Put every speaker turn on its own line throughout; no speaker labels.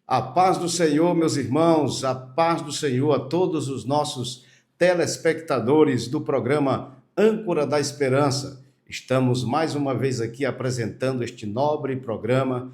A paz do Senhor, meus irmãos, a paz do Senhor a todos os nossos telespectadores do programa Âncora da Esperança. Estamos mais uma vez aqui apresentando este nobre programa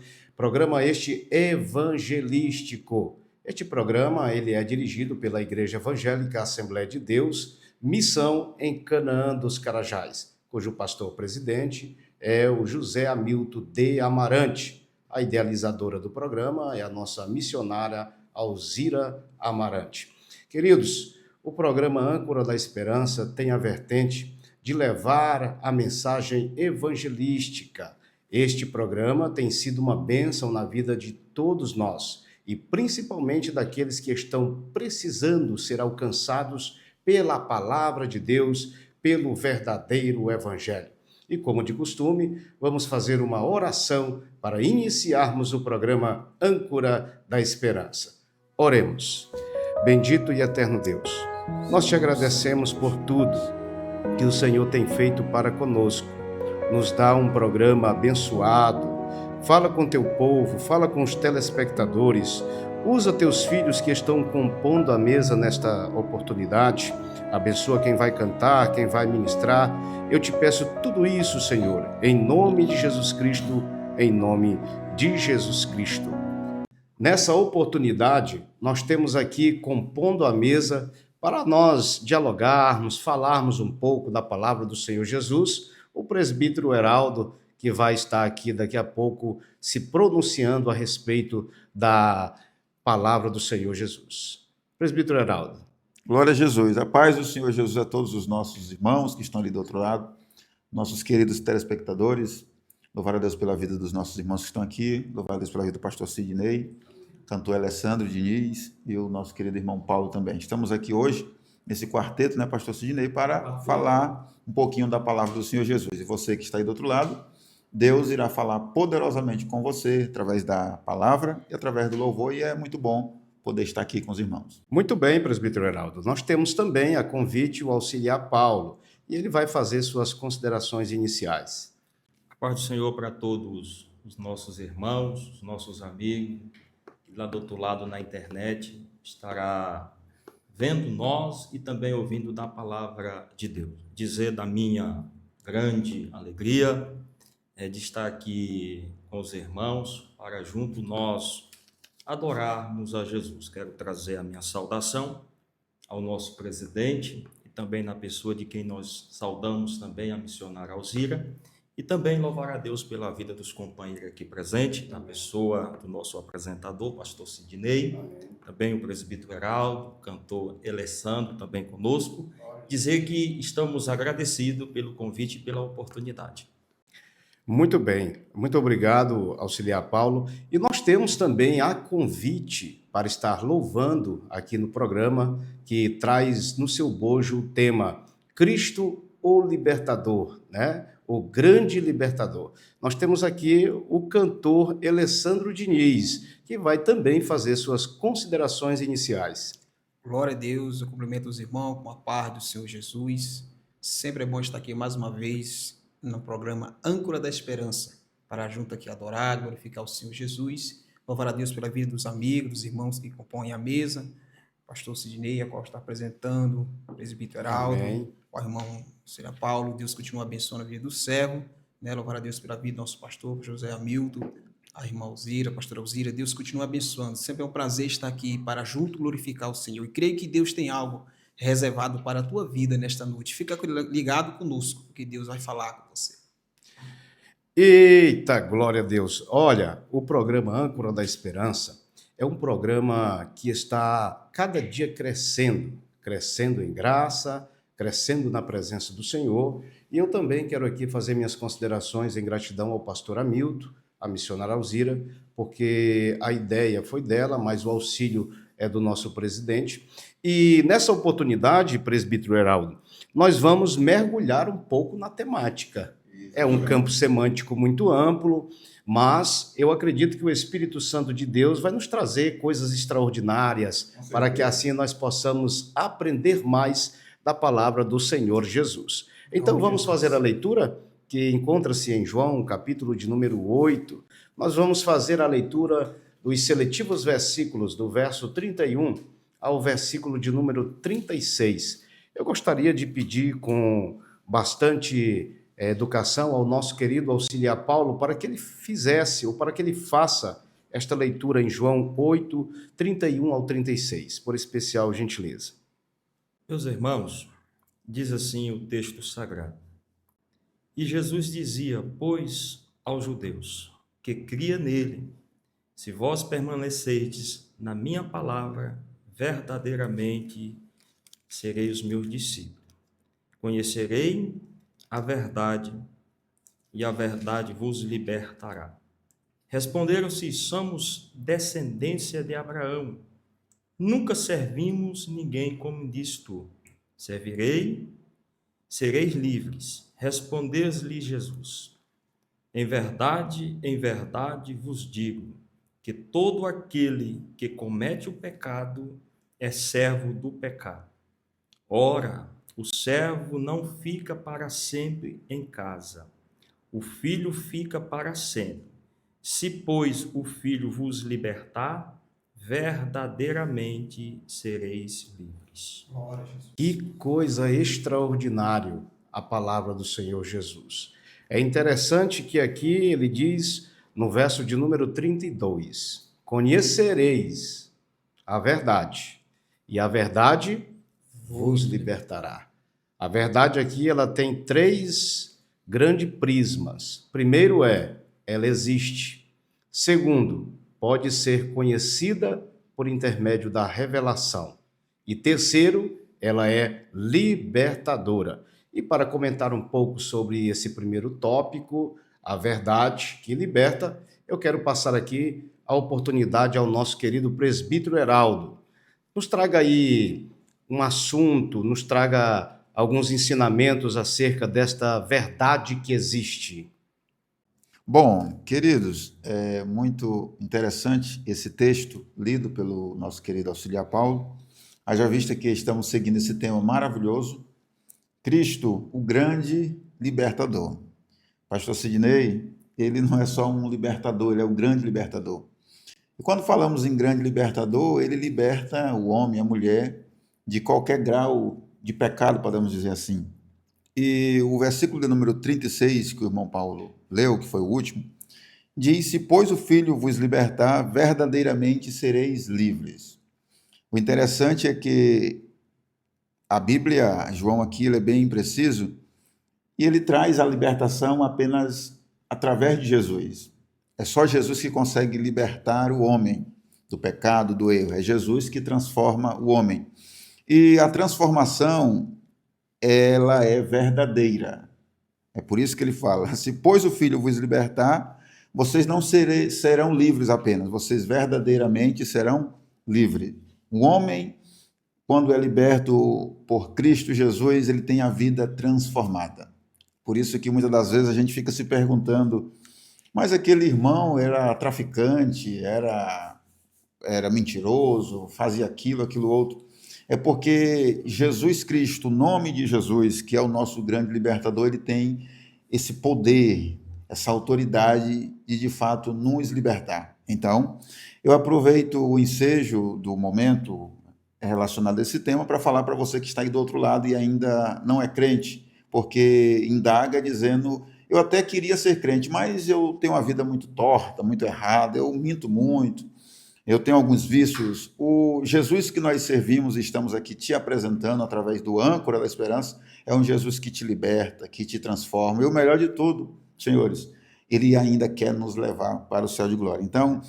este evangelístico. Este programa ele é dirigido pela Igreja Evangélica Assembleia de Deus, Missão em Canaã dos Carajás, cujo pastor-presidente é o José Hamilton de Amarante. A idealizadora do programa é a nossa missionária Alzira Amarante. Queridos, o programa Âncora da Esperança tem a vertente de levar a mensagem evangelística. Este programa tem sido uma bênção na vida de todos nós e principalmente daqueles que estão precisando ser alcançados pela palavra de Deus, pelo verdadeiro evangelho. E como de costume, vamos fazer uma oração para iniciarmos o programa Âncora da Esperança. Oremos. Bendito e eterno Deus, nós te agradecemos por tudo que o Senhor tem feito para conosco. Nos dá um programa abençoado. Fala com teu povo, fala com os telespectadores. Usa teus filhos que estão compondo a mesa nesta oportunidade. Abençoa quem vai cantar, quem vai ministrar. Eu te peço tudo isso, Senhor, em nome de Jesus Cristo, em nome de Jesus Cristo. Nessa oportunidade, nós temos aqui, compondo a mesa, para nós dialogarmos, falarmos um pouco da palavra do Senhor Jesus, o presbítero Heraldo, que vai estar aqui daqui a pouco se pronunciando a respeito da palavra do Senhor Jesus. Presbítero Heraldo.
Glória a Jesus. A paz do Senhor Jesus a todos os nossos irmãos que estão ali do outro lado, nossos queridos telespectadores. Louvar a Deus pela vida dos nossos irmãos que estão aqui. Louvar a Deus pela vida do pastor Sidney, cantor Alessandro Diniz e o nosso querido irmão Paulo também. Estamos aqui hoje, nesse quarteto, né, pastor Sidney, para falar um pouquinho da palavra do Senhor Jesus. E você que está aí do outro lado, Deus irá falar poderosamente com você através da palavra e através do louvor, e é muito bom poder estar aqui com os irmãos.
Muito bem, presbítero Heraldo. Nós temos também a convite o auxiliar Paulo, e ele vai fazer suas considerações iniciais.
A paz do Senhor para todos os nossos irmãos, os nossos amigos, que lá do outro lado na internet estará vendo nós e também ouvindo da palavra de Deus. Dizer da minha grande alegria de estar aqui com os irmãos para junto nós adorarmos a Jesus. Quero trazer a minha saudação ao nosso presidente e também na pessoa de quem nós saudamos também, a missionária Alzira, e também louvar a Deus pela vida dos companheiros aqui presentes, na pessoa do nosso apresentador, pastor Sidney, também o presbítero Heraldo, o cantor Alessandro também conosco. Dizer que estamos agradecidos pelo convite e pela oportunidade.
Muito bem, muito obrigado, auxiliar Paulo. E nós temos também a convite para estar louvando aqui no programa, que traz no seu bojo o tema Cristo, o Libertador, né? O grande libertador. Nós temos aqui o cantor Alessandro Diniz, que vai também fazer suas considerações iniciais.
Glória a Deus, eu cumprimento os irmãos com a paz do Senhor Jesus. Sempre é bom estar aqui mais uma vez no programa Âncora da Esperança, para junto aqui adorar, glorificar o Senhor Jesus, louvar a Deus pela vida dos amigos, dos irmãos que compõem a mesa, o pastor Sidney, a qual está apresentando, o presbítero Heraldo, o irmão Sra. Paulo. Deus continua abençoando a vida do servo, né? Louvar a Deus pela vida do nosso pastor José Hamilton, a irmã Alzira, a pastora Alzira. Deus continua abençoando. Sempre é um prazer estar aqui para junto glorificar o Senhor. E creio que Deus tem algo reservado para a tua vida nesta noite. Fica ligado conosco, porque Deus vai falar com você.
Eita, glória a Deus! Olha, o programa Âncora da Esperança é um programa que está cada dia crescendo em graça, crescendo na presença do Senhor. E eu também quero aqui fazer minhas considerações em gratidão ao pastor Hamilton, a missionária Alzira, porque a ideia foi dela, mas o auxílio é do nosso presidente. E nessa oportunidade, presbítero Heraldo, nós vamos mergulhar um pouco na temática. É um campo semântico muito amplo, mas eu acredito que o Espírito Santo de Deus vai nos trazer coisas extraordinárias para que assim nós possamos aprender mais da palavra do Senhor Jesus. Então vamos fazer a leitura que encontra-se em João, capítulo de número 8. Nós vamos fazer a leitura os seletivos versículos do verso 31 ao versículo de número 36. Eu gostaria de pedir com bastante educação ao nosso querido auxiliar Paulo para que ele fizesse ou para que ele faça esta leitura em João 8, 31 ao 36, por especial gentileza.
Meus irmãos, diz assim o texto sagrado. E Jesus dizia, pois, aos judeus, que cria nele, se vós permanecerdes na minha palavra, verdadeiramente sereis os meus discípulos. Conhecerei a verdade, e a verdade vos libertará. Responderam-se, somos descendência de Abraão. Nunca servimos ninguém como diz tu. Servirei, sereis livres. Respondeu-lhe Jesus. Em verdade vos digo, que todo aquele que comete o pecado é servo do pecado. Ora, o servo não fica para sempre em casa, o filho fica para sempre. Se, pois, o filho vos libertar, verdadeiramente sereis livres.
Que coisa extraordinária a palavra do Senhor Jesus. É interessante que aqui ele diz, no verso de número 32, conhecereis a verdade, e a verdade vos libertará. A verdade aqui, ela tem três grandes prismas. Primeiro ela existe. Segundo, pode ser conhecida por intermédio da revelação. E terceiro, ela é libertadora. E para comentar um pouco sobre esse primeiro tópico, a verdade que liberta, eu quero passar aqui a oportunidade ao nosso querido presbítero Heraldo. Nos traga aí um assunto, nos traga alguns ensinamentos acerca desta verdade que existe.
Bom, queridos, é muito interessante esse texto lido pelo nosso querido auxiliar Paulo. Haja vista que estamos seguindo esse tema maravilhoso, Cristo, o grande libertador. Pastor Sidney, ele não é só um libertador, ele é o grande libertador. E quando falamos em grande libertador, ele liberta o homem, a mulher, de qualquer grau de pecado, podemos dizer assim. E o versículo de número 36, que o irmão Paulo leu, que foi o último, diz, se pois o Filho vos libertar, verdadeiramente sereis livres. O interessante é que a Bíblia, João aqui, ele é bem preciso, e ele traz a libertação apenas através de Jesus. É só Jesus que consegue libertar o homem do pecado, do erro. É Jesus que transforma o homem. E a transformação, ela é verdadeira. É por isso que ele fala, se pois o Filho vos libertar, vocês não serão livres apenas, vocês verdadeiramente serão livres. O homem, quando é liberto por Cristo Jesus, ele tem a vida transformada. Por isso que muitas das vezes a gente fica se perguntando, mas aquele irmão era traficante, era mentiroso, fazia aquilo outro. É porque Jesus Cristo, o nome de Jesus, que é o nosso grande libertador, ele tem esse poder, essa autoridade de fato, nos libertar. Então, eu aproveito o ensejo do momento relacionado a esse tema para falar para você que está aí do outro lado e ainda não é crente, porque indaga dizendo, eu até queria ser crente, mas eu tenho uma vida muito torta, muito errada, eu minto muito, eu tenho alguns vícios. O Jesus que nós servimos e estamos aqui te apresentando através do âncora da esperança é um Jesus que te liberta, que te transforma. E o melhor de tudo, senhores, ele ainda quer nos levar para o céu de glória. Então,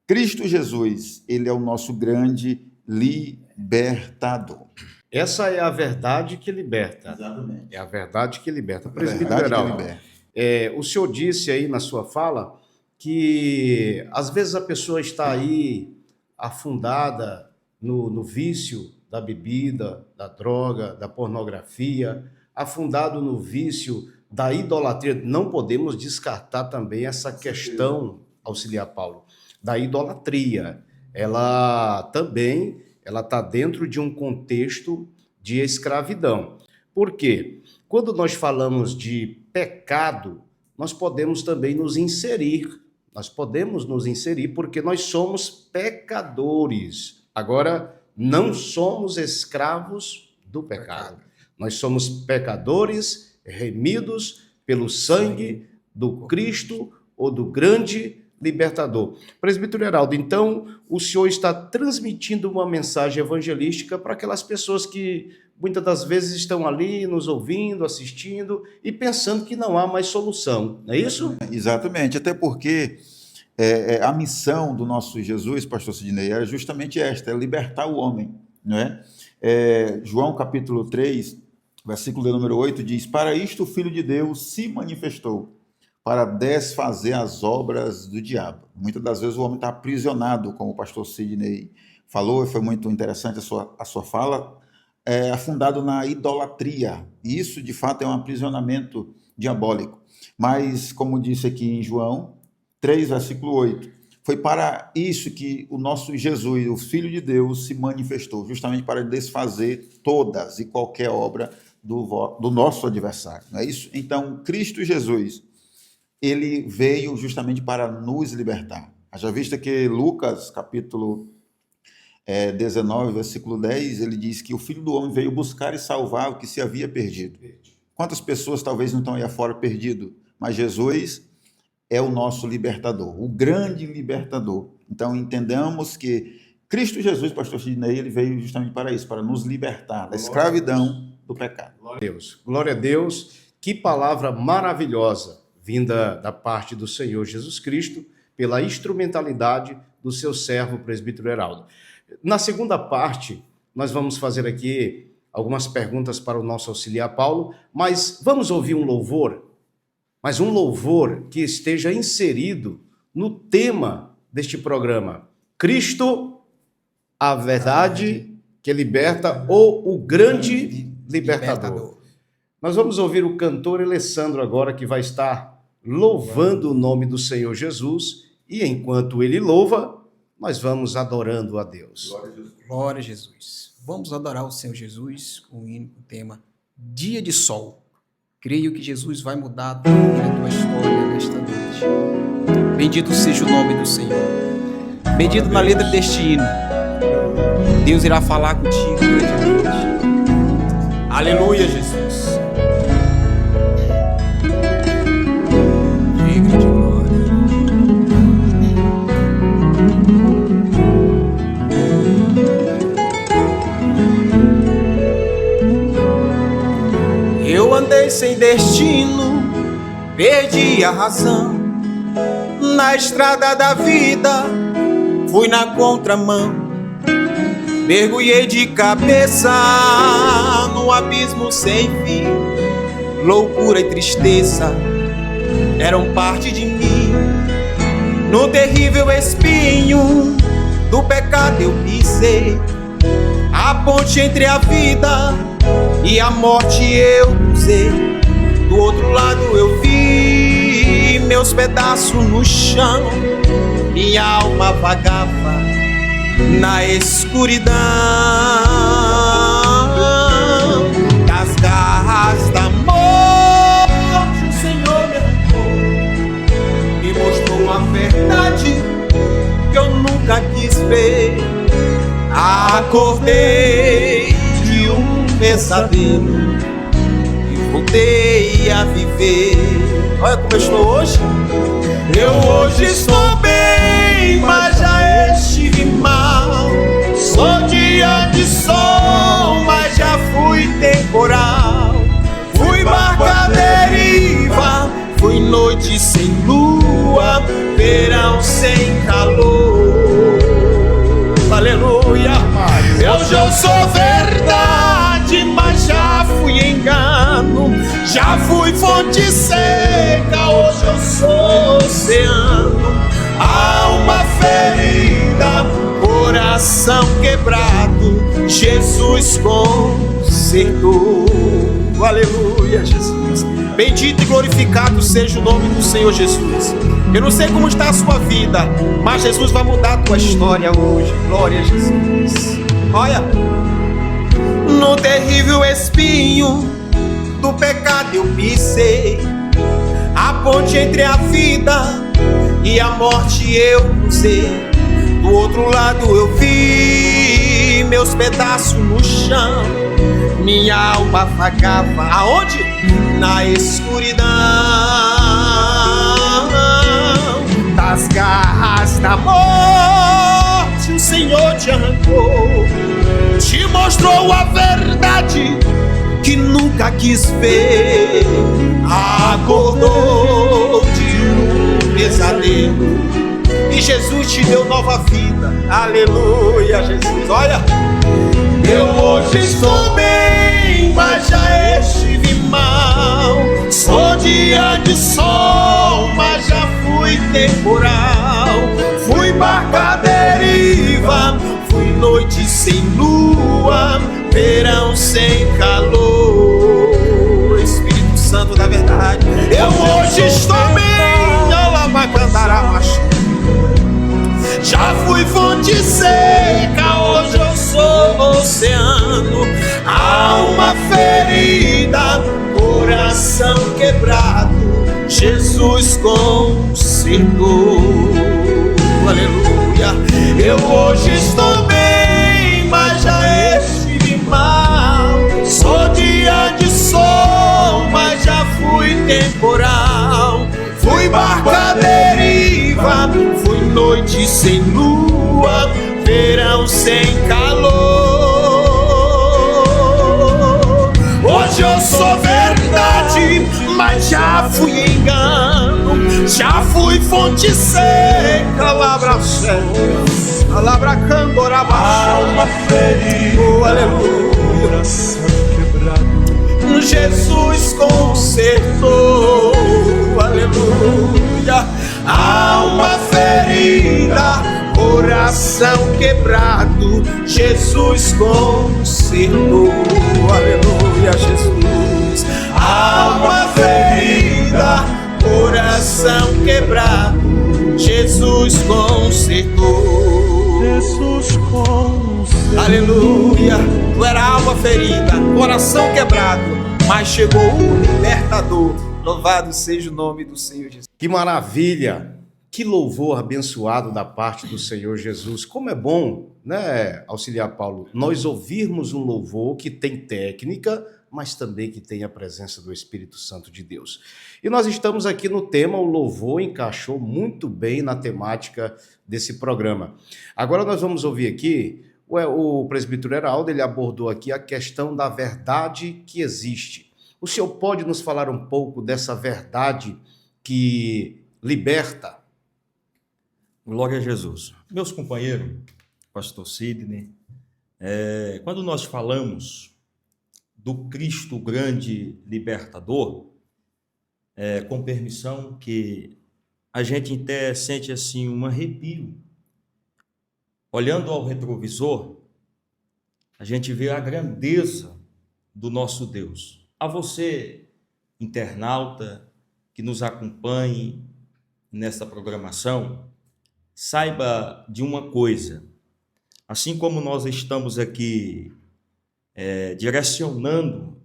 Cristo Jesus, ele é o nosso grande libertador.
Essa é a verdade que liberta.
Exatamente.
É a verdade que liberta.
A verdade que liberta.
O senhor disse aí na sua fala que às vezes a pessoa está aí afundada no vício da bebida, da droga, da pornografia, afundado no vício da idolatria. Não podemos descartar também essa questão, auxiliar Paulo, da idolatria. Ela também está dentro de um contexto de escravidão. Por quê? Quando nós falamos de pecado, nós podemos também nos inserir Nós podemos nos inserir porque nós somos pecadores. Agora, não somos escravos do pecado. Nós somos pecadores remidos pelo sangue do Cristo ou do grande libertador. Presbítero Heraldo, então o senhor está transmitindo uma mensagem evangelística para aquelas pessoas que muitas das vezes estão ali nos ouvindo, assistindo e pensando que não há mais solução, não é isso?
Exatamente, até porque a missão do nosso Jesus, pastor Sidney, é justamente esta, é libertar o homem, não é? João capítulo 3, versículo de número 8 diz: para isto o Filho de Deus se manifestou, para desfazer as obras do diabo. Muitas das vezes o homem está aprisionado, como o pastor Sidney falou, e foi muito interessante a sua fala, afundado na idolatria. E isso, de fato, é um aprisionamento diabólico. Mas, como disse aqui em João 3, versículo 8, foi para isso que o nosso Jesus, o Filho de Deus, se manifestou, justamente para desfazer todas e qualquer obra do nosso adversário. Não é isso? Então, Cristo Jesus, ele veio justamente para nos libertar. Haja vista que Lucas, capítulo 19, versículo 10, ele diz que o Filho do Homem veio buscar e salvar o que se havia perdido. Quantas pessoas talvez não estão aí afora perdido? Mas Jesus é o nosso libertador, o grande libertador. Então, entendamos que Cristo Jesus, pastor Sidney, ele veio justamente para isso, para nos libertar da escravidão do pecado.
Glória a Deus, que palavra maravilhosa, vinda da parte do Senhor Jesus Cristo, pela instrumentalidade do seu servo, presbítero Heraldo. Na segunda parte, nós vamos fazer aqui algumas perguntas para o nosso auxiliar Paulo, mas vamos ouvir um louvor, mas um louvor que esteja inserido no tema deste programa. Cristo, a verdade que liberta, ou o grande libertador. Nós vamos ouvir o cantor Alessandro agora, que vai estar louvando o nome do Senhor Jesus, e enquanto ele louva, nós vamos adorando a Deus.
Glória a Jesus. Glória a Jesus. Vamos adorar o Senhor Jesus com o tema Dia de Sol. Creio que Jesus vai mudar a tua história nesta noite. Bendito seja o nome do Senhor. Bendito na letra deste hino. Deus irá falar contigo durante a noite. Aleluia, Jesus. Digno de glória. Eu andei sem destino, perdi a razão. Na estrada da vida, fui na contramão. Mergulhei de cabeça no abismo sem fim. Loucura e tristeza eram parte de mim. No terrível espinho do pecado eu pisei. A ponte entre a vida e a morte eu cruzei. Do outro lado eu vi meus pedaços no chão. Minha alma vagava na escuridão. Das garras da morte o Senhor me arrancou. Me mostrou uma verdade que eu nunca quis ver. Acordei de um pesadelo e voltei a viver. Olha como eu estou hoje. Eu hoje estou bem, mas já estive mal. Sou dia de sol, mas já fui temporal. Fui barca deriva, fui noite sem lua, verão sem calor. Aleluia. Eu já sou verdade, mas já fui engano. Já fui fonte seca, hoje eu sou oceano. Alma ferida, coração quebrado, Jesus consertou. Aleluia, Jesus. Bendito e glorificado seja o nome do Senhor Jesus. Eu não sei como está a sua vida, mas Jesus vai mudar a tua história hoje. Glória a Jesus. Olha, no terrível espinho do pecado eu pisei. A ponte entre a vida e a morte eu cruzei. Do outro lado eu vi meus pedaços no chão, minha alma vagava aonde? Na escuridão. Das garras da morte o Senhor te arrancou, te mostrou a verdade que nunca quis ver. Acordou de um pesadelo e Jesus te deu nova vida. Aleluia, Jesus. Olha, eu hoje estou bem, mas já estive mal. Sou dia de sol, mas já fui temporal. Fui barca à deriva, fui noite sem lua, verão sem calor. Espírito Santo da verdade, eu hoje estou bem, alabacandaramacho. Já fui fonte seca, hoje eu sou oceano. Alma ferida, coração quebrado, Jesus consertou. Aleluia. Eu hoje estou bem, mas já estive mal. Sou dia de sol, mas já fui temporal. Fui barca à deriva, fui noite sem lua, verão sem calor. Hoje eu sou verdade, mas já fui engano. Já fui fonte seca, alma ferida, oh, aleluia. Coração quebrado, Jesus consertou. Aleluia. Alma ferida, coração quebrado, Jesus consertou. Aleluia, Jesus. Alma ferida, coração quebrado, Jesus consertou. Jesus consertou. Aleluia. Tu era alma ferida, coração quebrado, mas chegou o libertador. Louvado seja o nome do Senhor Jesus.
Que maravilha! Que louvor abençoado da parte do Senhor Jesus. Como é bom, né, Auxiliar Paulo, nós ouvirmos um louvor que tem técnica, mas também que tem a presença do Espírito Santo de Deus. E nós estamos aqui no tema, o louvor encaixou muito bem na temática desse programa. Agora nós vamos ouvir aqui, o presbítero Heraldo, ele abordou aqui a questão da verdade que existe. O senhor pode nos falar um pouco dessa verdade que liberta?
Glória a Jesus. Meus companheiros, pastor Sidney, quando nós falamos do Cristo grande libertador, com permissão que a gente até sente assim um arrepio. Olhando ao retrovisor, a gente vê a grandeza do nosso Deus. A você, internauta, que nos acompanhe nesta programação, saiba de uma coisa. Assim como nós estamos aqui direcionando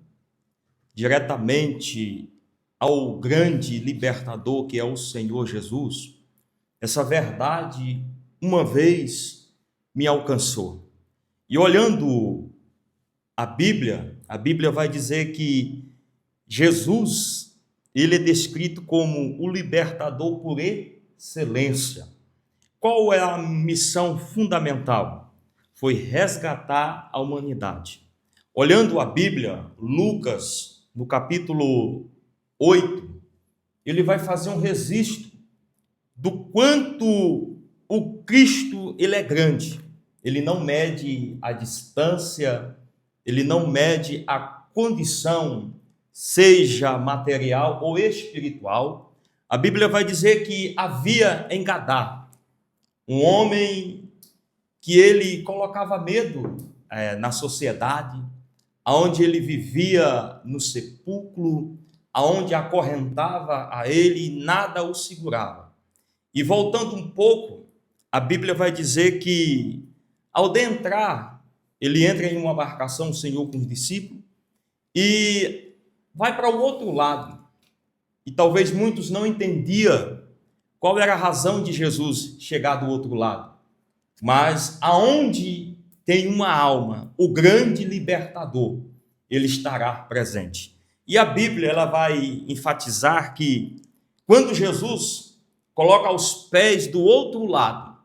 diretamente ao grande libertador que é o Senhor Jesus, essa verdade uma vez me alcançou. E olhando a Bíblia vai dizer que Jesus, ele é descrito como o libertador por excelência. Qual é a missão fundamental? Foi resgatar a humanidade. Olhando a Bíblia, Lucas, no capítulo 8, ele vai fazer um registro do quanto o Cristo ele é grande. Ele não mede a distância, ele não mede a condição, seja material ou espiritual. A Bíblia vai dizer que havia em Gadá um homem que ele colocava medo na sociedade, aonde ele vivia no sepulcro, aonde acorrentava a ele e nada o segurava. E voltando um pouco, a Bíblia vai dizer que ao adentrar, ele entra em uma embarcação, o Senhor com os discípulos, e vai para o outro lado. E talvez muitos não entendiam qual era a razão de Jesus chegar do outro lado. Mas aonde tem uma alma, o grande libertador, ele estará presente. E a Bíblia ela vai enfatizar que quando Jesus coloca os pés do outro lado,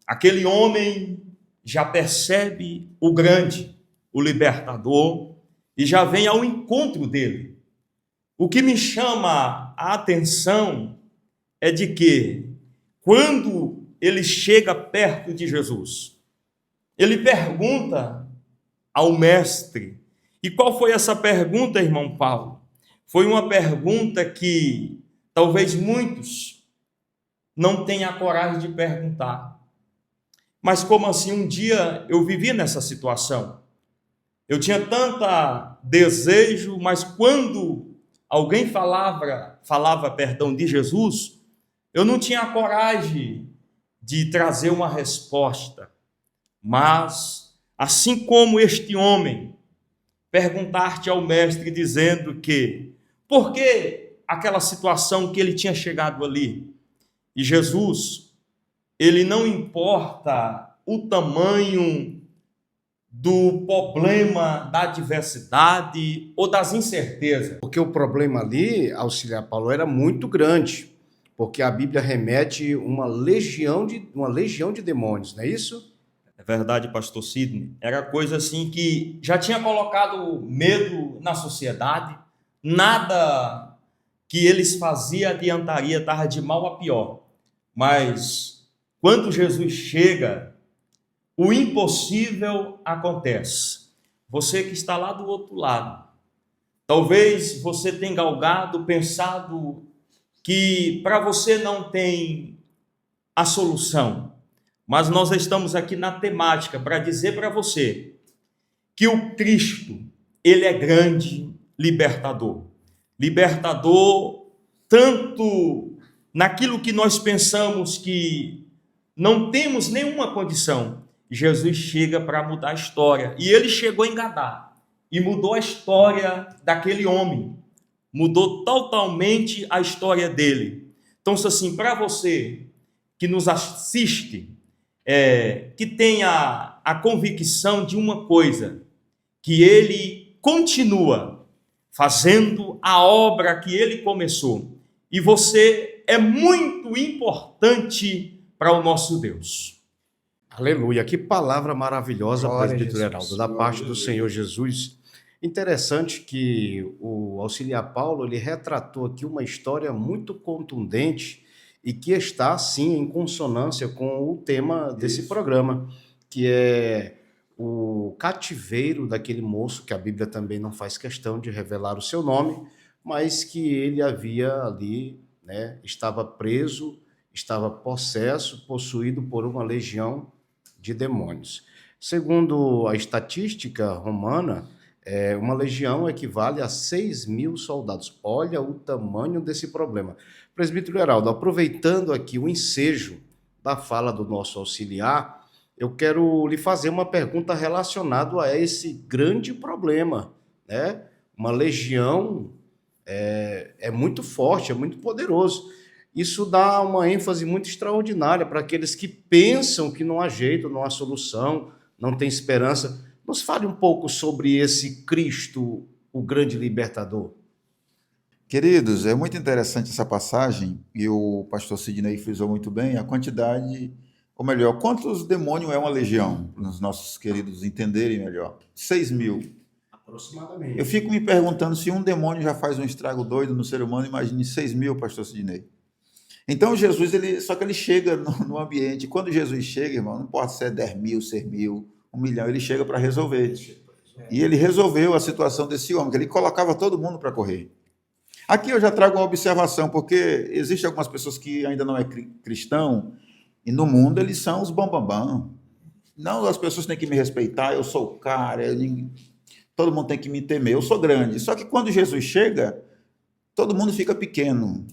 aquele homem já percebe o grande, o libertador, e já vem ao encontro dele. O que me chama a atenção é de que, quando ele chega perto de Jesus, ele pergunta ao mestre. E qual foi essa pergunta, irmão Paulo? Foi uma pergunta que talvez muitos não tenham a coragem de perguntar. Mas como assim? Um dia eu vivi nessa situação. Eu tinha tanta desejo, mas quando alguém falava de Jesus, eu não tinha a coragem de trazer uma resposta. Mas, assim como este homem, perguntar-te ao mestre dizendo que, por que aquela situação que ele tinha chegado ali? E Jesus, ele não importa o tamanho do problema, da adversidade ou das incertezas.
Porque o problema ali, auxiliar Paulo, era muito grande, porque a Bíblia remete uma legião de demônios, não é isso?
É verdade, pastor Sidney. Era coisa assim que já tinha colocado medo na sociedade, nada que eles faziam adiantaria, estava de mal a pior. Mas quando Jesus chega, o impossível acontece. Você que está lá do outro lado, talvez você tenha galgado, pensado que para você não tem a solução, mas nós estamos aqui na temática para dizer para você que o Cristo, ele é grande libertador. Libertador tanto naquilo que nós pensamos que não temos nenhuma condição. Jesus chega para mudar a história. E ele chegou em Gadá e mudou a história daquele homem. Mudou totalmente a história dele. Então, assim, para você que nos assiste, que tenha a convicção de uma coisa, que ele continua fazendo a obra que ele começou. E você é muito importante para o nosso Deus.
Aleluia, que palavra maravilhosa,
Glória a
presbítero
Jesus.
Heraldo, da parte do Senhor Jesus. Interessante que o auxiliar Paulo, ele retratou aqui uma história muito contundente e que está, sim, em consonância com o tema desse programa, que é o cativeiro daquele moço, que a Bíblia também não faz questão de revelar o seu nome, mas que ele havia ali, né, estava preso, estava possuído por uma legião de demônios. Segundo a estatística romana, uma legião equivale a 6.000 soldados. Olha o tamanho desse problema. Presbítero Heraldo, aproveitando aqui o ensejo da fala do nosso auxiliar, eu quero lhe fazer uma pergunta relacionada a esse grande problema, né? Uma legião é muito forte, é muito poderoso. Isso dá uma ênfase muito extraordinária para aqueles que pensam que não há jeito, não há solução, não tem esperança. Nos fale um pouco sobre esse Cristo, o grande libertador.
Queridos, é muito interessante essa passagem, e o pastor Sidney frisou muito bem a quantidade, ou melhor, quantos demônios é uma legião, para os nossos queridos entenderem melhor. 6.000.
Aproximadamente.
Eu fico me perguntando se um demônio já faz um estrago doido no ser humano, imagine 6.000, pastor Sidney. Então Jesus, só que ele chega no ambiente, quando Jesus chega, irmão, não importa se é 10.000, 6.000, 1 milhão, ele chega para resolver. E ele resolveu a situação desse homem, que ele colocava todo mundo para correr. Aqui eu já trago uma observação, porque existem algumas pessoas que ainda não é cristão, e no mundo eles são os bambambam. Não, as pessoas têm que me respeitar, eu sou o cara, todo mundo tem que me temer, eu sou grande. Só que quando Jesus chega, todo mundo fica pequeno.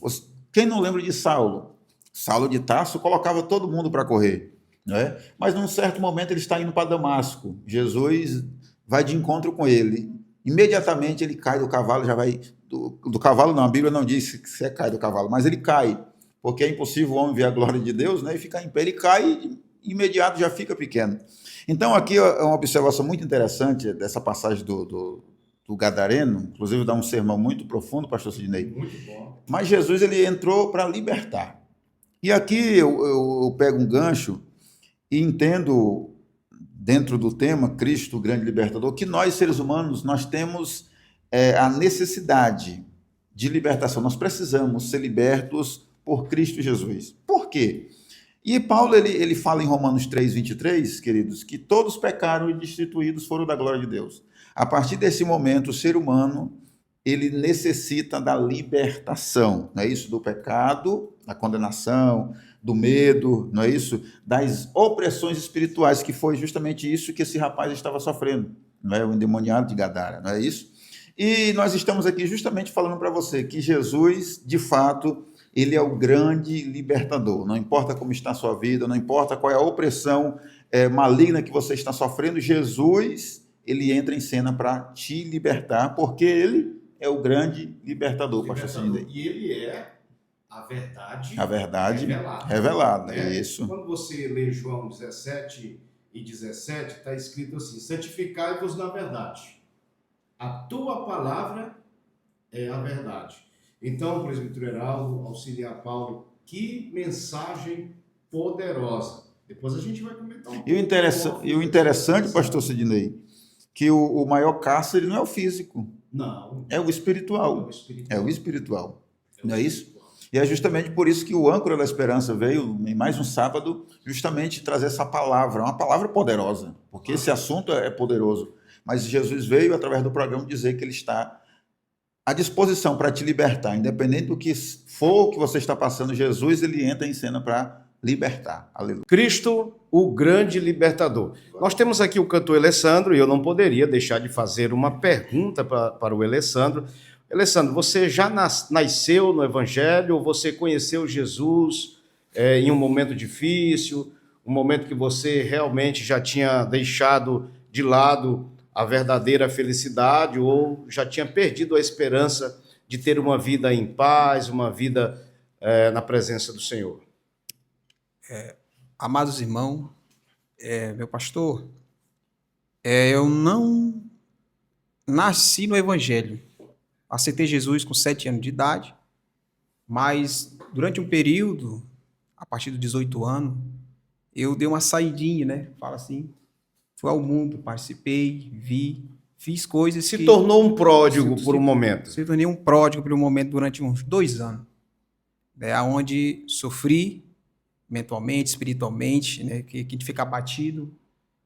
Quem não lembra de Saulo? Saulo de Tarso colocava todo mundo para correr, né? Mas num certo momento ele está indo para Damasco. Jesus vai de encontro com ele. Imediatamente ele cai do cavalo, já vai... Do cavalo não, a Bíblia não diz que você cai do cavalo, mas ele cai. porque é impossível o homem ver a glória de Deus, né, e ficar em pé, ele cai e de imediato já fica pequeno. Então aqui é uma observação muito interessante dessa passagem do Gadareno, inclusive dá um sermão muito profundo, pastor Sidney.
Muito bom.
Mas Jesus ele entrou para libertar. E aqui eu pego um gancho e entendo, dentro do tema Cristo, o grande libertador, que nós, seres humanos, nós temos a necessidade de libertação. Nós precisamos ser libertos por Cristo Jesus. Por quê? E Paulo ele fala em Romanos 3:23, queridos, que todos pecaram e destituídos foram da glória de Deus. A partir desse momento, o ser humano ele necessita da libertação, não é isso? Do pecado, da condenação, do medo, não é isso? Das opressões espirituais, que foi justamente isso que esse rapaz estava sofrendo, não é? O endemoniado de Gadara, não é isso? E nós estamos aqui justamente falando para você que Jesus, de fato, ele é o grande libertador. Não importa como está a sua vida, não importa qual é a opressão maligna que você está sofrendo, Jesus, ele entra em cena para te libertar, porque ele é o grande libertador, pastor Sidney.
E ele é a verdade
revelada,
né?
Isso.
Quando você lê João 17:17, está escrito assim: santificai-vos na verdade. A tua palavra é a verdade. Então, presbítero Heraldo, auxiliar Paulo, que mensagem poderosa. Depois a gente vai comentar um pouco.
E o interessante, pastor Sidney, que o maior cárcere não é o físico.
Não.
É o espiritual. É o espiritual. Não é isso? E é justamente por isso que o âncora da esperança veio em mais um sábado, justamente trazer essa palavra, uma palavra poderosa, porque esse assunto é poderoso. Mas Jesus veio, através do programa, dizer que ele está à disposição para te libertar, independente do que for que você está passando, Jesus ele entra em cena para libertar. Aleluia.
Cristo, o grande libertador. Nós temos aqui o cantor Alessandro, e eu não poderia deixar de fazer uma pergunta para o Alessandro. Alessandro, você já nasceu no Evangelho, ou você conheceu Jesus em um momento difícil, um momento que você realmente já tinha deixado de lado a verdadeira felicidade, ou já tinha perdido a esperança de ter uma vida em paz, uma vida na presença do Senhor?
Amados irmãos, meu pastor, eu não nasci no Evangelho. Aceitei Jesus com 7 anos de idade, mas durante um período, a partir dos 18 anos, eu dei uma saidinha, né? Fala assim, fui ao mundo, participei, vi, fiz coisas
Se tornou um pródigo por um momento.
Se tornei um pródigo por um momento durante uns 2 anos, né? Onde sofri mentalmente, espiritualmente, né? Que a gente fica abatido,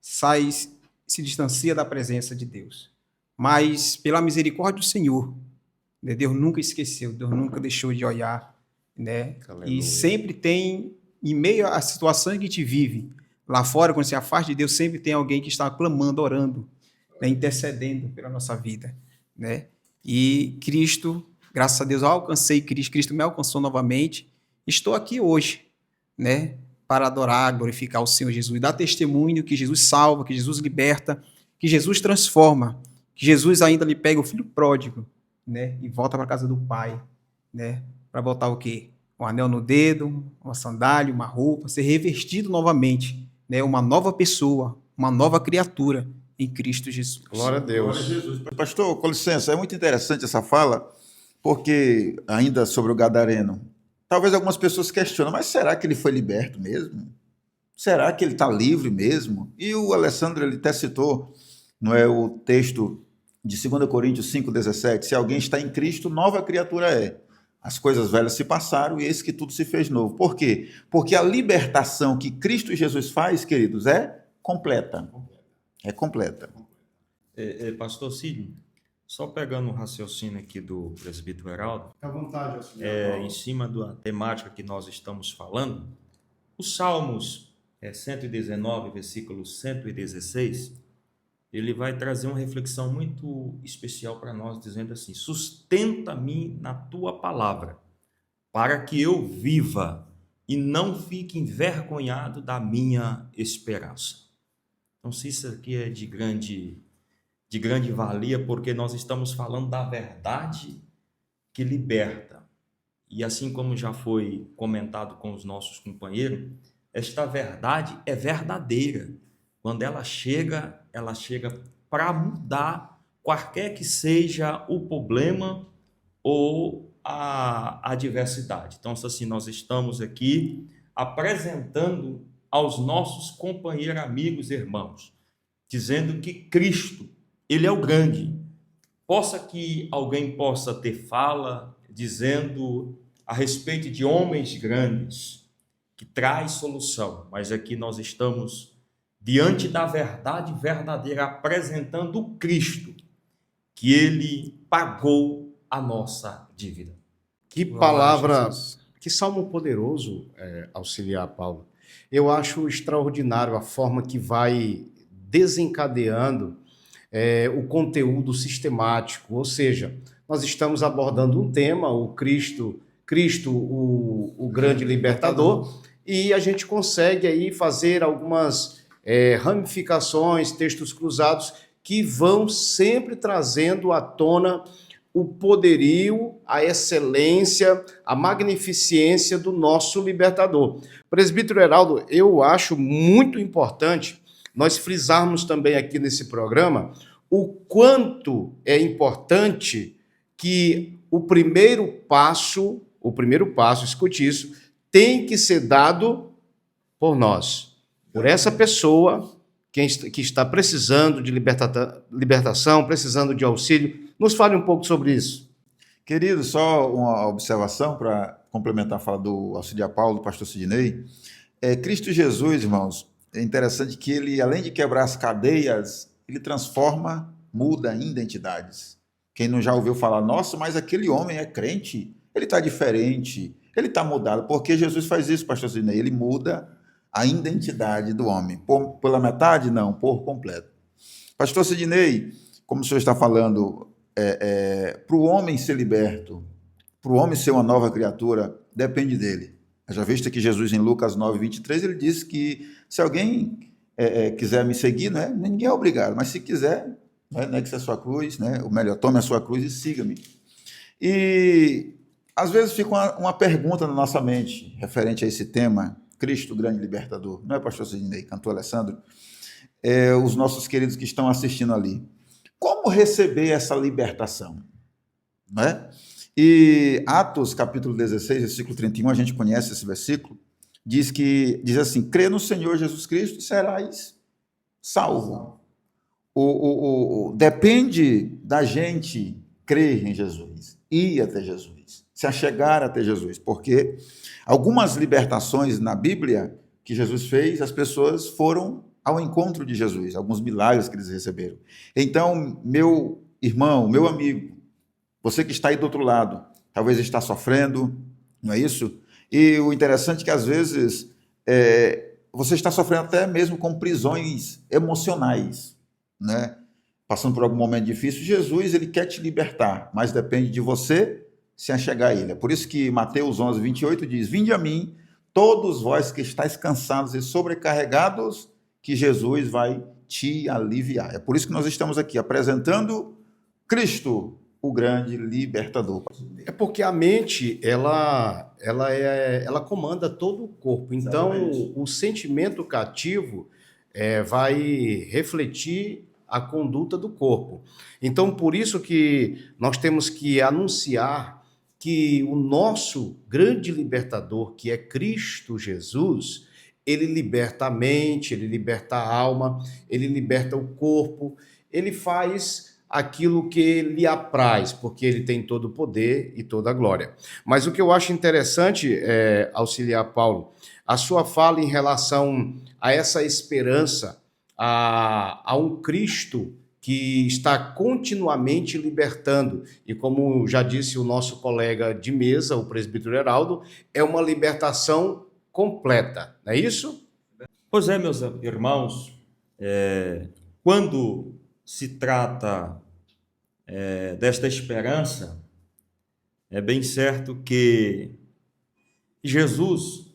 sai, se distancia da presença de Deus. Mas pela misericórdia do Senhor, né? Deus nunca esqueceu, Deus nunca deixou de olhar, né?
Aleluia.
E sempre tem, em meio à situação que a gente vive, lá fora, quando se afasta de Deus, sempre tem alguém que está clamando, orando, né? Intercedendo pela nossa vida, né? E Cristo, graças a Deus, eu alcancei Cristo, Cristo me alcançou novamente, estou aqui hoje, né? Para adorar, glorificar o Senhor Jesus, dar testemunho que Jesus salva, que Jesus liberta, que Jesus transforma, que Jesus ainda lhe pega o filho pródigo, né? E volta para a casa do Pai, né? Para botar o quê? Um anel no dedo, uma sandália, uma roupa, ser revestido novamente, né? Uma nova pessoa, uma nova criatura em Cristo Jesus.
Glória a Deus.
Glória a Jesus. Pastor, com licença, é muito interessante essa fala, porque ainda sobre o Gadareno, talvez algumas pessoas questionam, mas será que ele foi liberto mesmo? Será que ele está livre mesmo? E o Alessandro, ele até citou, não é, o texto de 2 Coríntios 5,17, se alguém está em Cristo, nova criatura é. As coisas velhas se passaram e eis que tudo se fez novo. Por quê? Porque a libertação que Cristo Jesus faz, queridos, é completa. É completa.
Pastor Sidney, só pegando o raciocínio aqui do presbítero Heraldo,
Fique à vontade,
em cima da temática que nós estamos falando, os Salmos 119, versículo 116, ele vai trazer uma reflexão muito especial para nós, dizendo assim: sustenta-me na tua palavra, para que eu viva e não fique envergonhado da minha esperança. Então, se isso aqui é de grande valia, porque nós estamos falando da verdade que liberta. E assim como já foi comentado com os nossos companheiros, esta verdade é verdadeira. Quando ela chega para mudar qualquer que seja o problema ou a adversidade. Então, assim, nós estamos aqui apresentando aos nossos companheiros, amigos, irmãos, dizendo que Cristo, ele é o grande. Possa que alguém possa ter fala dizendo a respeito de homens grandes que traz solução, mas aqui nós estamos diante da verdade verdadeira, apresentando o Cristo, que ele pagou a nossa dívida.
Que
Glória a
palavra,
Jesus.
que salmo poderoso, auxiliar Paulo. Eu acho extraordinário a forma que vai desencadeando o conteúdo sistemático, ou seja, nós estamos abordando um tema, o Cristo, o grande libertador, e a gente consegue aí fazer algumas ramificações, textos cruzados, que vão sempre trazendo à tona o poderio, a excelência, a magnificência do nosso libertador. Presbítero Heraldo, eu acho muito importante nós frisarmos também aqui nesse programa o quanto é importante que o primeiro passo, escute isso, tem que ser dado por nós, por essa pessoa que está precisando de libertação, precisando de auxílio. Nos fale um pouco sobre isso.
Querido, só uma observação para complementar a fala do auxiliar Paulo, do pastor Sidney. Cristo Jesus, irmãos, é interessante que ele, além de quebrar as cadeias, ele transforma, muda identidades. Quem não já ouviu falar, nossa, mas aquele homem é crente, ele está diferente, ele está mudado. Porque Jesus faz isso, pastor Sidney, ele muda a identidade do homem. Pela metade? Não, por completo. Pastor Sidney, como o senhor está falando, para o homem ser liberto, para o homem ser uma nova criatura, depende dele. Já visto que Jesus, em Lucas 9, 23, ele diz que se alguém quiser me seguir, né, ninguém é obrigado, mas se quiser, negue-se a sua cruz, né, ou melhor, tome a sua cruz e siga-me. E às vezes fica uma pergunta na nossa mente, referente a esse tema, Cristo, o grande libertador. Não é, pastor Sidney, cantor Alessandro? Os nossos queridos que estão assistindo ali. Como receber essa libertação? Não é? E Atos, capítulo 16, versículo 31, a gente conhece esse versículo, diz assim, crê no Senhor Jesus Cristo e serás salvo. Depende da gente crer em Jesus, ir até Jesus, se achegar até Jesus, porque algumas libertações na Bíblia que Jesus fez, as pessoas foram ao encontro de Jesus, alguns milagres que eles receberam. Então, meu irmão, meu amigo, você que está aí do outro lado, talvez está sofrendo, não é isso? E o interessante é que, às vezes, você está sofrendo até mesmo com prisões emocionais, né? Passando por algum momento difícil. Jesus, ele quer te libertar, mas depende de você se achegar a ele. É por isso que Mateus 11, 28 diz, vinde a mim, todos vós que estáis cansados e sobrecarregados, que Jesus vai te aliviar. É por isso que nós estamos aqui apresentando Cristo, o grande libertador.
É porque a mente, ela comanda todo o corpo. Então,
Exatamente.
o sentimento cativo vai refletir a conduta do corpo. Então, por isso que nós temos que anunciar que o nosso grande libertador, que é Cristo Jesus, ele liberta a mente, ele liberta a alma, ele liberta o corpo, ele faz aquilo que lhe apraz, porque ele tem todo o poder e toda a glória. Mas o que eu acho interessante, auxiliar Paulo, a sua fala em relação a essa esperança, a um Cristo que está continuamente libertando, e como já disse o nosso colega de mesa, o presbítero Heraldo, é uma libertação completa, não é isso?
Pois é, meus irmãos, quando se trata desta esperança, é bem certo que Jesus,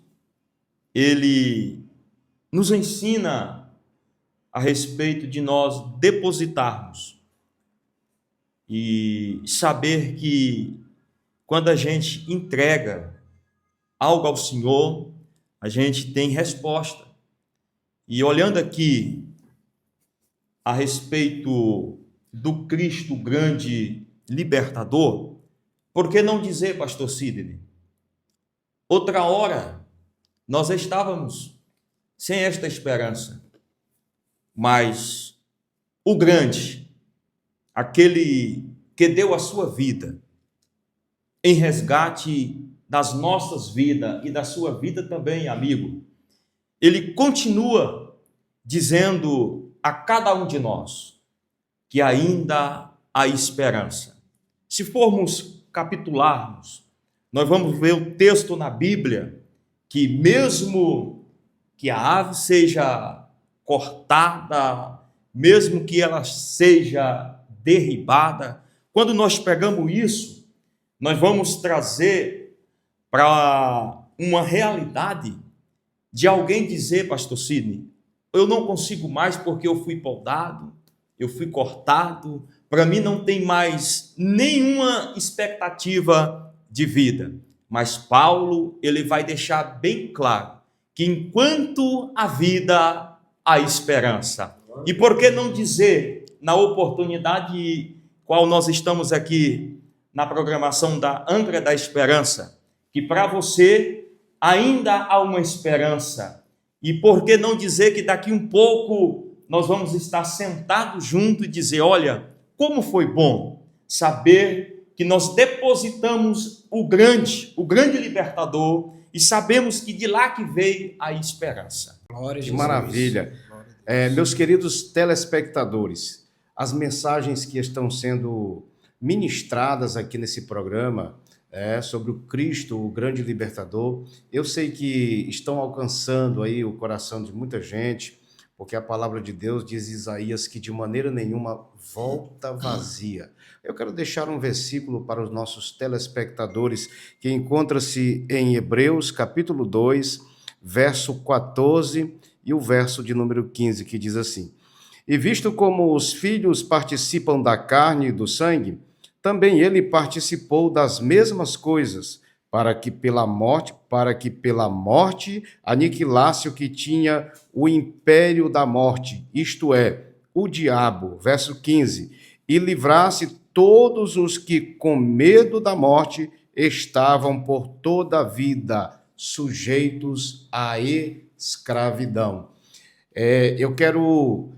ele nos ensina a respeito de nós depositarmos e saber que quando a gente entrega algo ao Senhor, a gente tem resposta. E olhando aqui a respeito do Cristo grande libertador, por que não dizer, pastor Sidney? Outra hora nós estávamos sem esta esperança, mas o grande, aquele que deu a sua vida em resgate das nossas vidas e da sua vida também, amigo, ele continua dizendo a cada um de nós que ainda há esperança. Se formos capitularmos, nós vamos ver o texto na Bíblia que mesmo que a ave seja cortada, mesmo que ela seja derribada, quando nós pegamos isso, nós vamos trazer para uma realidade de alguém dizer, pastor Sidney, eu não consigo mais porque eu fui podado, eu fui cortado, para mim não tem mais nenhuma expectativa de vida. Mas Paulo, ele vai deixar bem claro que enquanto há vida, há esperança. E por que não dizer, na oportunidade qual nós estamos aqui na programação da Âncora da Esperança, que para você ainda há uma esperança. E por que não dizer que daqui um pouco nós vamos estar sentados juntos e dizer, olha, como foi bom saber que nós depositamos o grande libertador e sabemos que de lá que veio a esperança.
Glória a
Que
Jesus.
maravilha.
Glória a Deus.
Meus queridos telespectadores, as mensagens que estão sendo ministradas aqui nesse programa sobre o Cristo, o grande libertador, eu sei que estão alcançando aí o coração de muita gente, porque a palavra de Deus diz em Isaías que de maneira nenhuma volta vazia. Eu quero deixar um versículo para os nossos telespectadores que encontra-se em Hebreus, capítulo 2, verso 14 e o verso de número 15, que diz assim: E visto como os filhos participam da carne e do sangue, também ele participou das mesmas coisas, para que pela morte aniquilasse o que tinha o império da morte, isto é, o diabo, verso 15, e livrasse todos os que com medo da morte estavam por toda a vida sujeitos à escravidão. Eu quero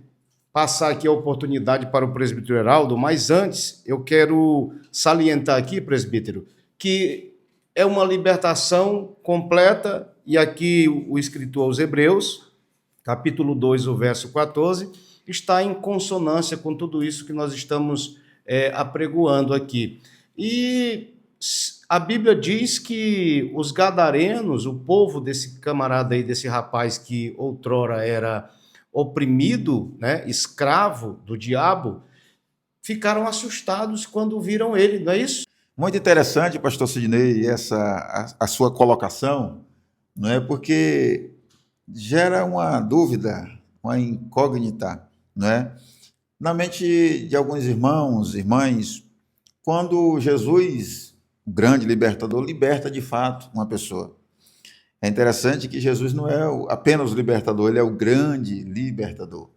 passar aqui a oportunidade para o presbítero Heraldo, mas antes eu quero salientar aqui, presbítero, que é uma libertação completa, e aqui o escritor aos Hebreus, capítulo 2, o verso 14, está em consonância com tudo isso que nós estamos apregoando aqui. E a Bíblia diz que os gadarenos, o povo desse camarada aí, desse rapaz que outrora era oprimido, escravo do diabo, ficaram assustados quando viram ele, não é isso?
Muito interessante, pastor Sidney, a sua colocação, não é? Porque gera uma dúvida, uma incógnita, não é? Na mente de alguns irmãos, irmãs, quando Jesus, o grande libertador, liberta de fato uma pessoa. É interessante que Jesus não é apenas o libertador, ele é o grande libertador.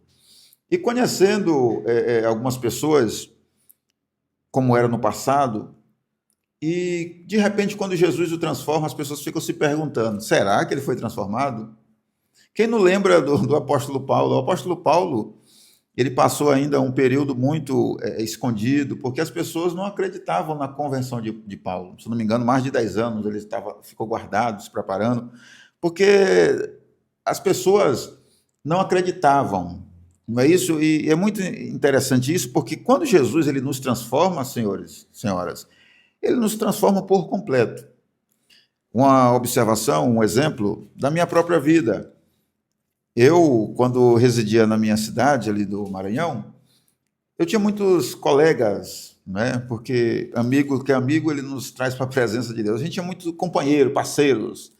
E conhecendo algumas pessoas, como era no passado, e de repente quando Jesus o transforma, as pessoas ficam se perguntando, será que ele foi transformado? Quem não lembra do apóstolo Paulo? O apóstolo Paulo, ele passou ainda um período muito escondido, porque as pessoas não acreditavam na conversão de Paulo. Se não me engano, mais de 10 anos ele ficou guardado, se preparando, porque as pessoas não acreditavam, não é isso? E é muito interessante isso, porque quando Jesus ele nos transforma, senhores, senhoras, ele nos transforma por completo. Uma observação, um exemplo da minha própria vida. Eu, quando residia na minha cidade, ali do Maranhão, eu tinha muitos colegas, né? Porque amigo que é amigo, ele nos traz para a presença de Deus. A gente tinha muitos companheiros, parceiros,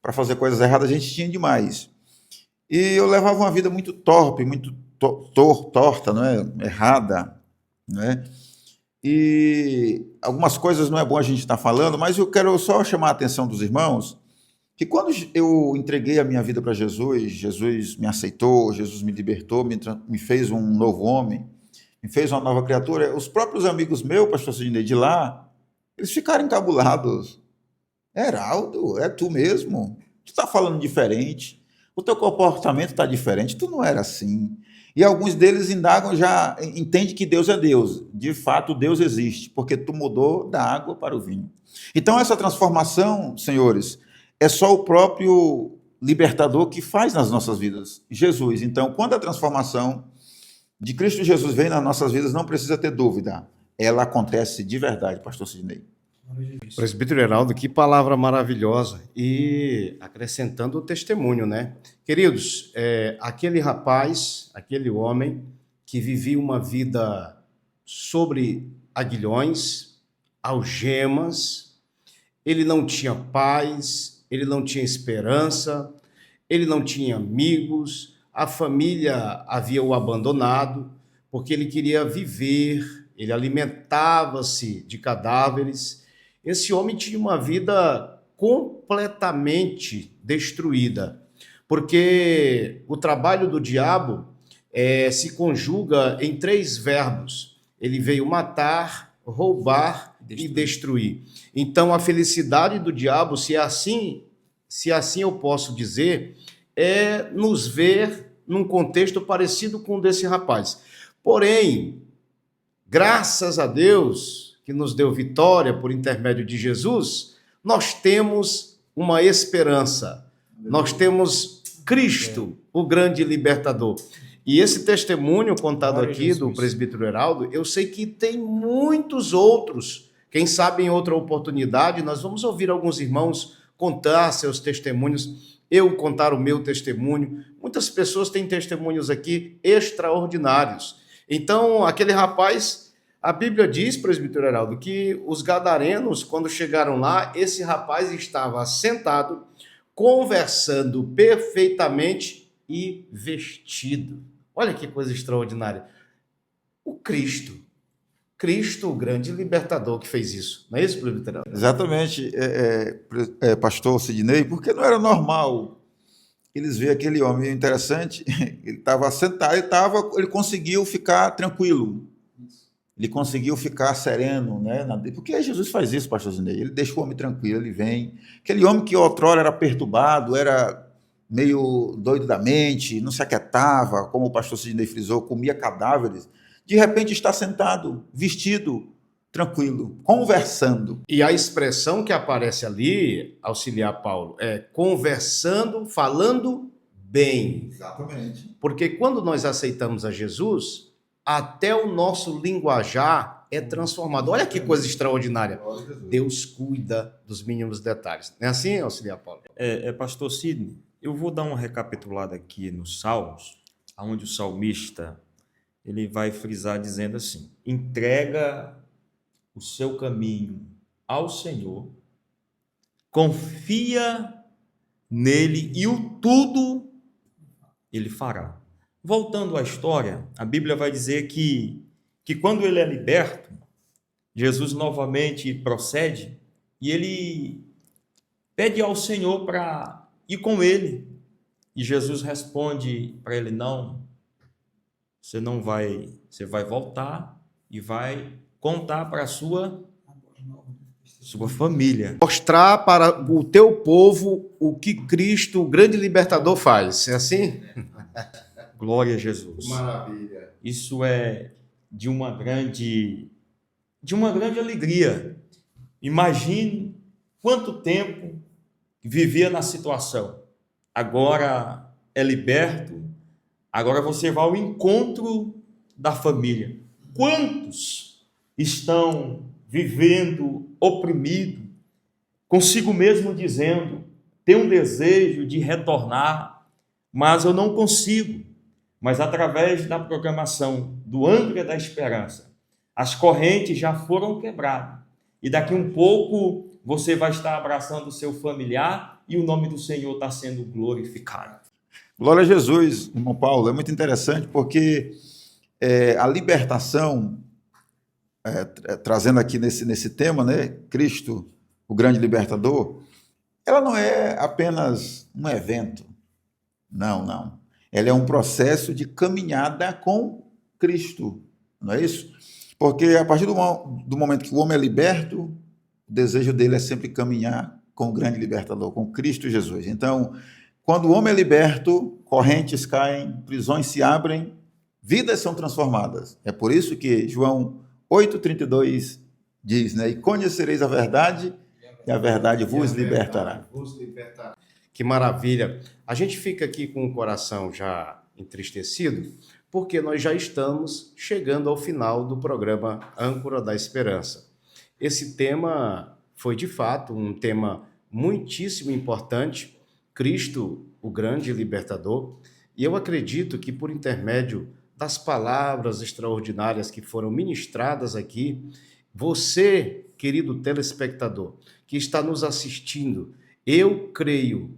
para fazer coisas erradas, a gente tinha demais. E eu levava uma vida muito torpe, muito torta, não é? Errada, não é? E algumas coisas não é bom a gente estar falando, mas eu quero só chamar a atenção dos irmãos que quando eu entreguei a minha vida para Jesus, Jesus me aceitou, Jesus me libertou, me fez um novo homem, me fez uma nova criatura. Os próprios amigos meus, pastor Sidney, de lá, eles ficaram encabulados. Heraldo, é tu mesmo? Tu está falando diferente, o teu comportamento está diferente, tu não era assim. E alguns deles indagam, já entendem que Deus é Deus. De fato, Deus existe, porque tu mudou da água para o vinho. Então, essa transformação, senhores, é só o próprio libertador que faz nas nossas vidas, Jesus. Então, quando a transformação de Cristo Jesus vem nas nossas vidas, não precisa ter dúvida. Ela acontece de verdade, pastor Sidney.
Presbítero Heraldo, que palavra maravilhosa. E acrescentando o testemunho, né? Queridos, aquele rapaz, aquele homem que vivia uma vida sobre aguilhões, algemas, ele não tinha paz, ele não tinha esperança, ele não tinha amigos, a família havia o abandonado, porque ele queria viver, ele alimentava-se de cadáveres. Esse homem tinha uma vida completamente destruída, porque o trabalho do diabo se conjuga em 3 verbos. Ele veio matar, roubar e destruir. Então, a felicidade do diabo, se assim eu posso dizer, é nos ver num contexto parecido com o desse rapaz. Porém, graças a Deus, que nos deu vitória por intermédio de Jesus, nós temos uma esperança. Nós temos Cristo, o grande libertador. E esse testemunho contado aqui do presbítero Heraldo, eu sei que tem muitos outros. Quem sabe em outra oportunidade nós vamos ouvir alguns irmãos contar seus testemunhos, eu contar o meu testemunho. Muitas pessoas têm testemunhos aqui extraordinários. Então, aquele rapaz, a Bíblia diz, presbítero Heraldo, que os gadarenos, quando chegaram lá, esse rapaz estava sentado, conversando perfeitamente e vestido. Olha que coisa extraordinária. O Cristo, o grande libertador que fez isso. Não é isso, presbítero Heraldo?
Exatamente, pastor Sidney, porque não era normal eles veem aquele homem interessante, ele estava sentado, ele conseguiu ficar tranquilo, ele conseguiu ficar sereno, né? Porque Jesus faz isso, pastor Sidney, ele deixa o homem tranquilo, ele vem, aquele homem que outrora era perturbado, era meio doido da mente, não se aquietava, como o pastor Sidney frisou, comia cadáveres, de repente está sentado, vestido, tranquilo, conversando.
E a expressão que aparece ali, auxiliar Paulo, é conversando, falando bem.
Exatamente.
Porque quando nós aceitamos a Jesus, até o nosso linguajar é transformado. Olha que coisa extraordinária. Deus cuida dos mínimos detalhes. Não é assim, auxiliar Paulo?
Pastor Sidney, eu vou dar uma recapitulada aqui nos Salmos, onde o salmista ele vai frisar dizendo assim: entrega o seu caminho ao Senhor, confia nele e o tudo ele fará. Voltando à história, a Bíblia vai dizer que quando ele é liberto, Jesus novamente procede e ele pede ao Senhor para ir com ele. E Jesus responde para ele: não, você não vai, você vai voltar e vai contar para a sua família.
Mostrar para o teu povo o que Cristo, o grande libertador, faz. É assim?
Glória a Jesus.
Maravilha.
Isso é de uma grande alegria. Imagine quanto tempo vivia na situação. Agora é liberto, agora você vai ao encontro da família. Quantos estão vivendo oprimido, consigo mesmo dizendo, tem um desejo de retornar, mas eu não consigo. Mas através da programação do Âncora da Esperança, as correntes já foram quebradas. E daqui um pouco você vai estar abraçando o seu familiar e o nome do Senhor está sendo glorificado.
Glória a Jesus, irmão Paulo. É muito interessante porque a libertação trazendo aqui nesse tema, né, Cristo, o grande libertador, ela não é apenas um evento. Não. Ela é um processo de caminhada com Cristo, não é isso? Porque a partir do momento que o homem é liberto, o desejo dele é sempre caminhar com o grande libertador, com Cristo Jesus. Então, quando o homem é liberto, correntes caem, prisões se abrem, vidas são transformadas. É por isso que João 8,32 diz, né? E conhecereis a verdade, e a verdade vos libertará.
Que maravilha! A gente fica aqui com o coração já entristecido, porque nós já estamos chegando ao final do programa Âncora da Esperança. Esse tema foi, de fato, um tema muitíssimo importante, Cristo, o grande libertador, e eu acredito que por intermédio das palavras extraordinárias que foram ministradas aqui, você, querido telespectador, que está nos assistindo, eu creio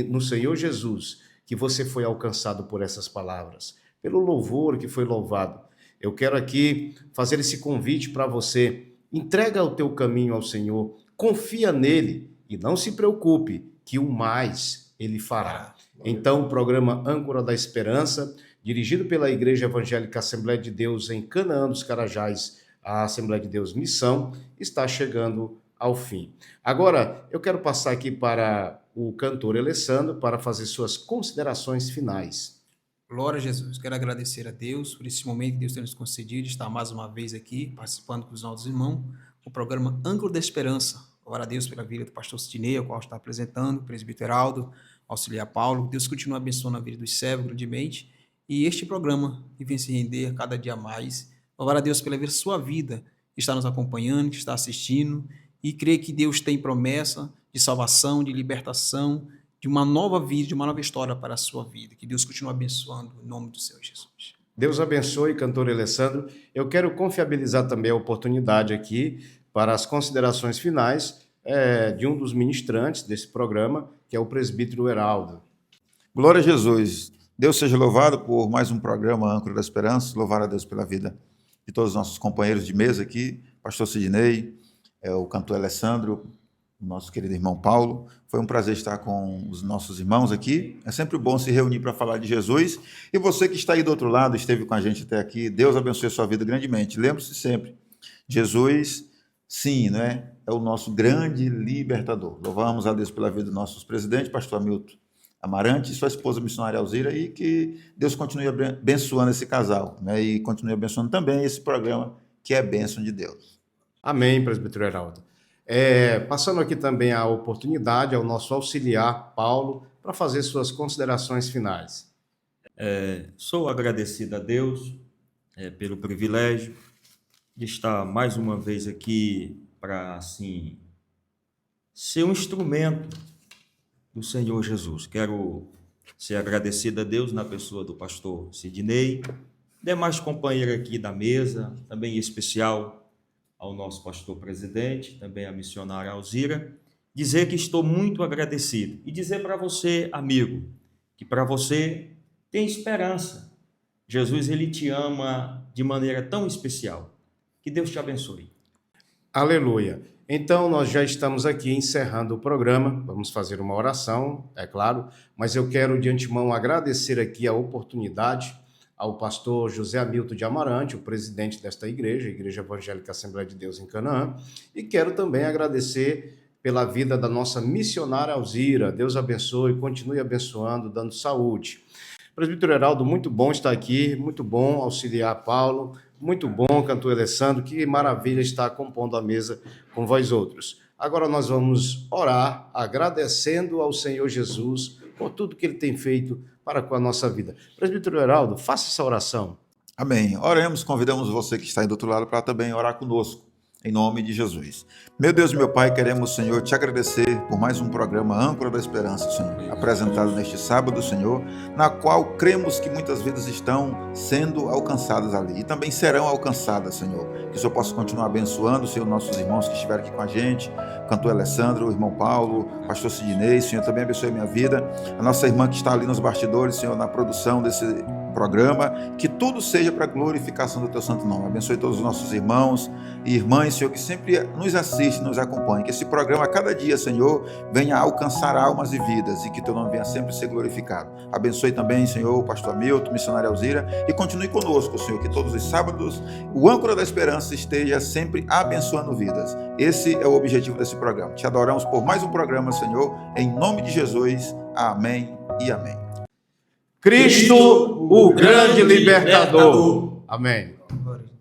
no Senhor Jesus que você foi alcançado por essas palavras, pelo louvor que foi louvado. Eu quero aqui fazer esse convite para você. Entrega o teu caminho ao Senhor, confia nele e não se preocupe que o mais ele fará. Então, o programa Âncora da Esperança, dirigido pela Igreja Evangélica Assembleia de Deus em Canaã dos Carajás, a Assembleia de Deus Missão, está chegando ao fim. Agora, eu quero passar aqui para o cantor Alessandro para fazer suas considerações finais.
Glória a Jesus. Quero agradecer a Deus por esse momento que Deus tem nos concedido, estar mais uma vez aqui, participando com os nossos irmãos, o programa Âncora da Esperança. Glória a Deus pela vida do pastor Sidnei, ao qual está apresentando, o presbítero Heraldo, auxiliar Paulo. Deus continua abençoando a vida dos servos grandemente. E este programa que vem se render a cada dia mais. Glória a Deus pela ver sua vida, que está nos acompanhando, que está assistindo, e creio que Deus tem promessa de salvação, de libertação, de uma nova vida, de uma nova história para a sua vida. Que Deus continue abençoando em nome do Senhor Jesus.
Deus abençoe, cantor Alessandro. Eu quero confiabilizar também a oportunidade aqui para as considerações finais de um dos ministrantes desse programa, que é o presbítero Heraldo.
Glória a Jesus. Deus seja louvado por mais um programa Âncora da Esperança. Louvar a Deus pela vida de todos os nossos companheiros de mesa aqui, pastor Sidnei, o cantor Alessandro, nosso querido irmão Paulo. Foi um prazer estar com os nossos irmãos aqui. É sempre bom se reunir para falar de Jesus. E você que está aí do outro lado, esteve com a gente até aqui, Deus abençoe a sua vida grandemente. Lembre-se sempre, Jesus, sim, né, é o nosso grande libertador. Louvamos a Deus pela vida do nosso presidente, pastor Hamilton Amarante, e sua esposa missionária Alzira, e que Deus continue abençoando esse casal, né, e continue abençoando também esse programa, que é bênção de Deus.
Amém, presbítero Heraldo. Passando aqui também a oportunidade ao nosso auxiliar, Paulo, para fazer suas considerações finais.
Sou agradecido a Deus pelo privilégio de estar mais uma vez aqui para, assim, ser um instrumento do Senhor Jesus. Quero ser agradecido a Deus na pessoa do pastor Sidnei, demais companheiros aqui da mesa, também em especial ao nosso pastor presidente, também a missionária Alzira, dizer que estou muito agradecido e dizer para você, amigo, que para você tem esperança. Jesus, ele te ama de maneira tão especial. Que Deus te abençoe.
Aleluia. Então, nós já estamos aqui encerrando o programa. Vamos fazer uma oração, é claro, mas eu quero de antemão agradecer aqui a oportunidade ao pastor José Hamilton de Amarante, o presidente desta igreja, a Igreja Evangélica Assembleia de Deus em Canaã, e quero também agradecer pela vida da nossa missionária Alzira. Deus abençoe, continue abençoando, dando saúde. Presbítero Heraldo, muito bom estar aqui, muito bom auxiliar Paulo, muito bom, cantor Alessandro, que maravilha estar compondo a mesa com vós outros. Agora nós vamos orar agradecendo ao Senhor Jesus por tudo que ele tem feito para com a nossa vida. Presbítero Heraldo, faça essa oração.
Amém. Oremos, convidamos você que está aí do outro lado para também orar conosco, em nome de Jesus. Meu Deus e meu Pai, queremos, Senhor, te agradecer por mais um programa Âncora da Esperança, Senhor, apresentado neste sábado, Senhor, na qual cremos que muitas vidas estão sendo alcançadas ali e também serão alcançadas, Senhor. Que o Senhor possa continuar abençoando, Senhor, nossos irmãos que estiveram aqui com a gente, o cantor Alessandro, o irmão Paulo, o pastor Sidnei, Senhor, também abençoe a minha vida, a nossa irmã que está ali nos bastidores, Senhor, na produção programa, que tudo seja para a glorificação do teu santo nome. Abençoe todos os nossos irmãos e irmãs, Senhor, que sempre nos assistem, nos acompanham, que esse programa a cada dia, Senhor, venha alcançar almas e vidas e que teu nome venha sempre ser glorificado. Abençoe também, Senhor, o pastor Hamilton, missionário Alzira, e continue conosco, Senhor, que todos os sábados o Âncora da Esperança esteja sempre abençoando vidas. Esse é o objetivo desse programa. Te adoramos por mais um programa, Senhor, em nome de Jesus. Amém e amém.
Cristo, o grande libertador. Amém.
Glória a Deus.